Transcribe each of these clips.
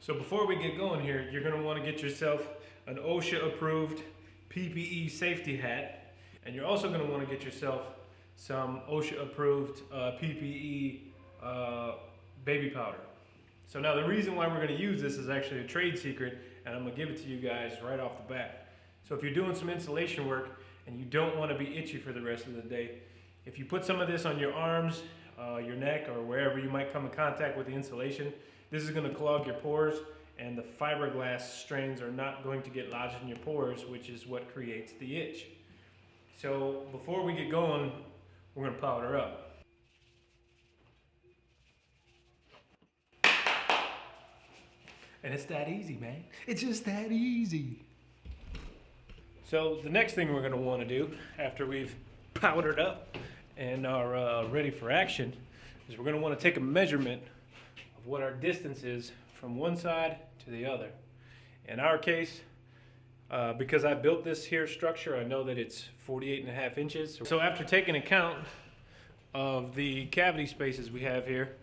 So before we get going here, you're going to want to get yourself an OSHA approved PPE safety hat, and you're also going to want to get yourself some OSHA approved PPE baby powder. So now the reason why we're going to use this is actually a trade secret, and I'm going to give it to you guys right off the bat. So if you're doing some insulation work and you don't want to be itchy for the rest of the day, if you put some of this on your arms, your neck, or wherever you might come in contact with the insulation, this is going to clog your pores, and the fiberglass strains are not going to get lodged in your pores, which is what creates the itch. So before we get going, we're going to powder up. And it's that easy, man. It's just that easy. So the next thing we're going to want to do after we've powdered up and are ready for action is we're going to want to take a measurement of what our distance is from one side to the other. In our case, because I built this here structure, I know that it's 48.5 inches. So after taking account of the cavity spaces we have here,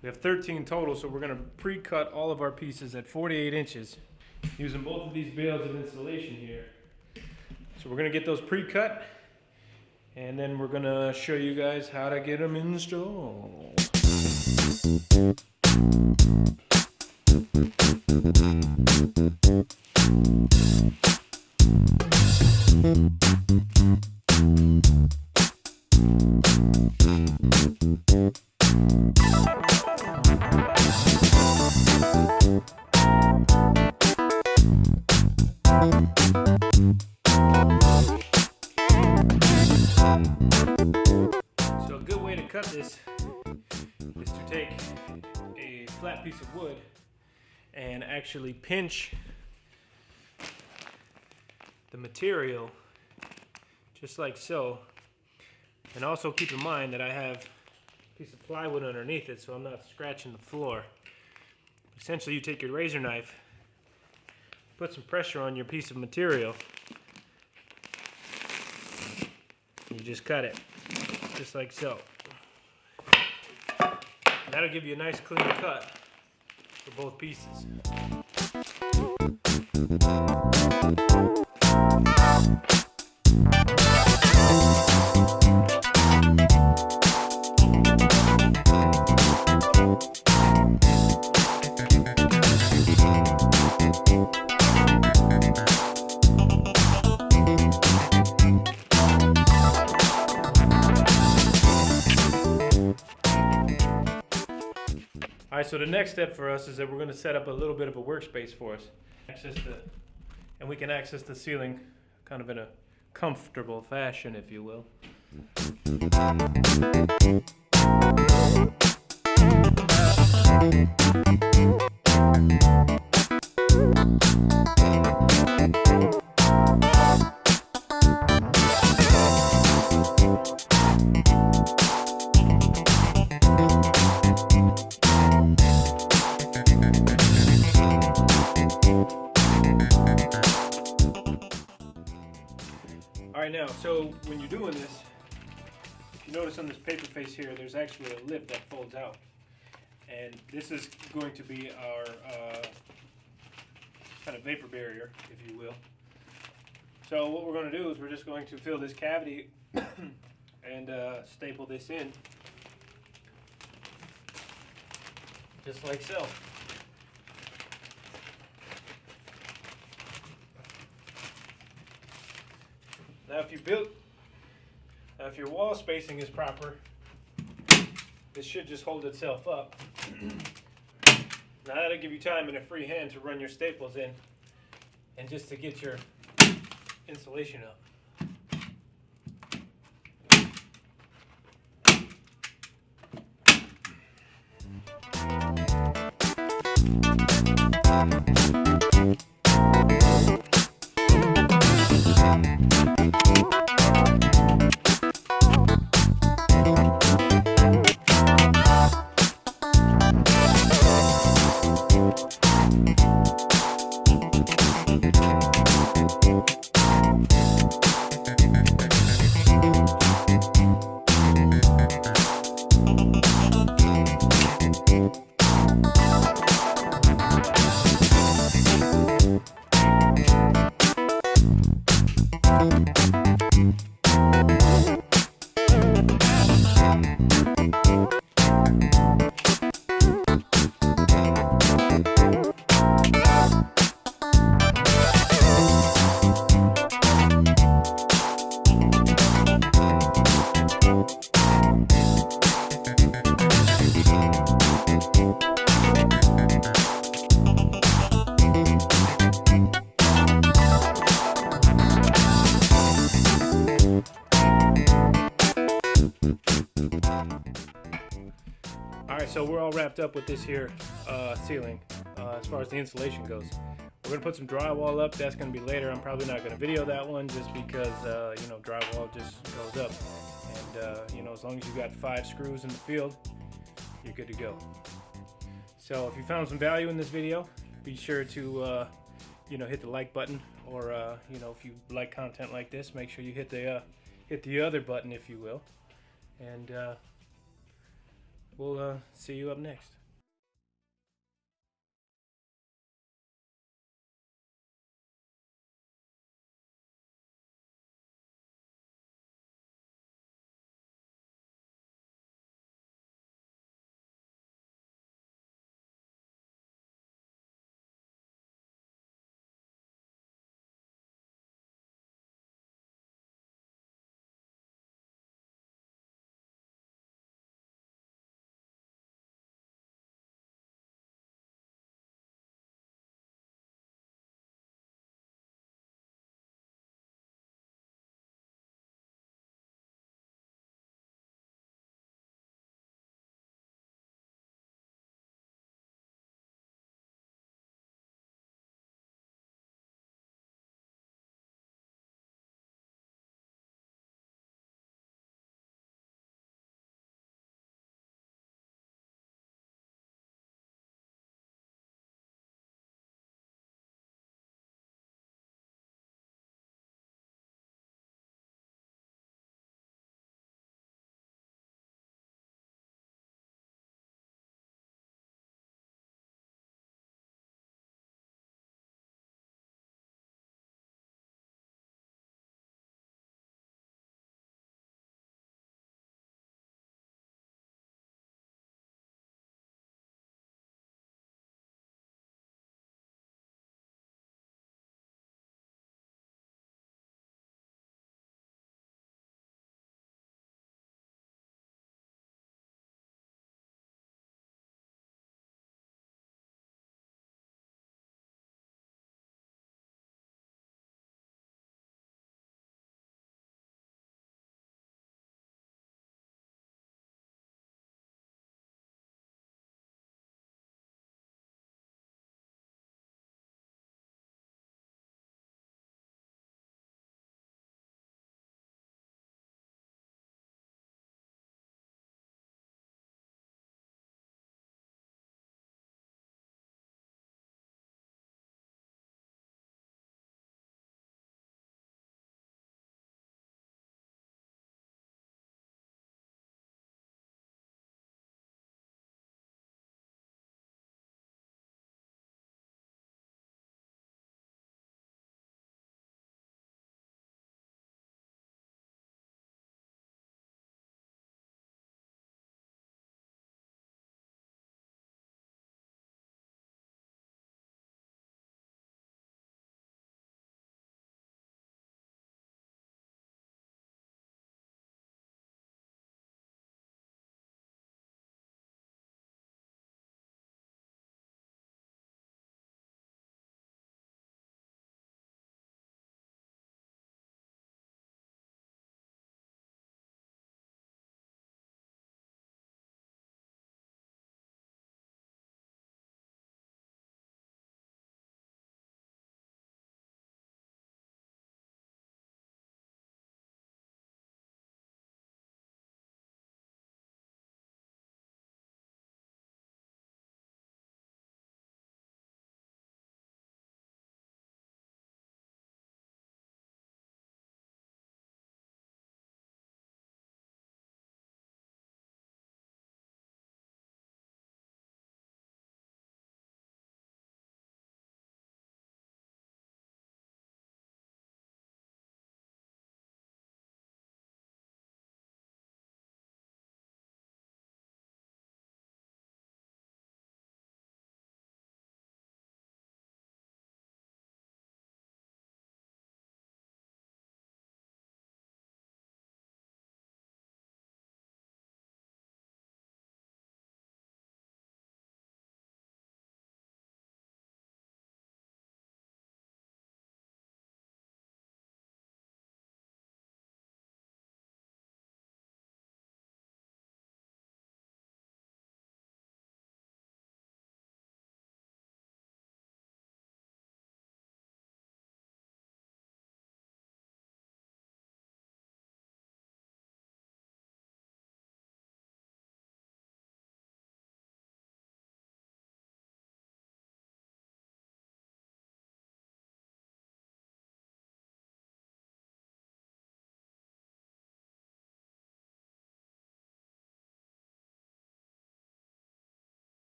we have 13 total, so we're going to pre-cut all of our pieces at 48 inches using both of these bales of insulation here. So we're going to get those pre-cut, and then we're going to show you guys how to get them installed. So a good way to cut this is to take a flat piece of wood and actually pinch the material just like so. And also keep in mind that I have a piece of plywood underneath it, so I'm not scratching the floor. Essentially, you take your razor knife, put some pressure on your piece of material, and you just cut it, just like so. That'll give you a nice clean cut for both pieces. All right, so the next step for us is that we're going to set up a little bit of a workspace for us. And we can access the ceiling kind of in a comfortable fashion, if you will. Alright, now, so when you're doing this, if you notice on this paper face here, there's actually a lip that folds out. And this is going to be our kind of vapor barrier, if you will. So what we're going to do is we're just going to fill this cavity and staple this in, just like so. Now if your wall spacing is proper, this should just hold itself up. Now that'll give you time and a free hand to run your staples in and just to get your insulation up. wrapped up with this here ceiling as far as the insulation goes. We're gonna put some drywall up. That's gonna be later. I'm probably not gonna video that one just because you know, drywall just goes up, and you know, as long as you got 5 screws in the field, you're good to go. So if you found some value in this video, be sure to you know, hit the like button, or you know, if you like content like this, make sure you hit the other button, if you will, and we'll see you up next.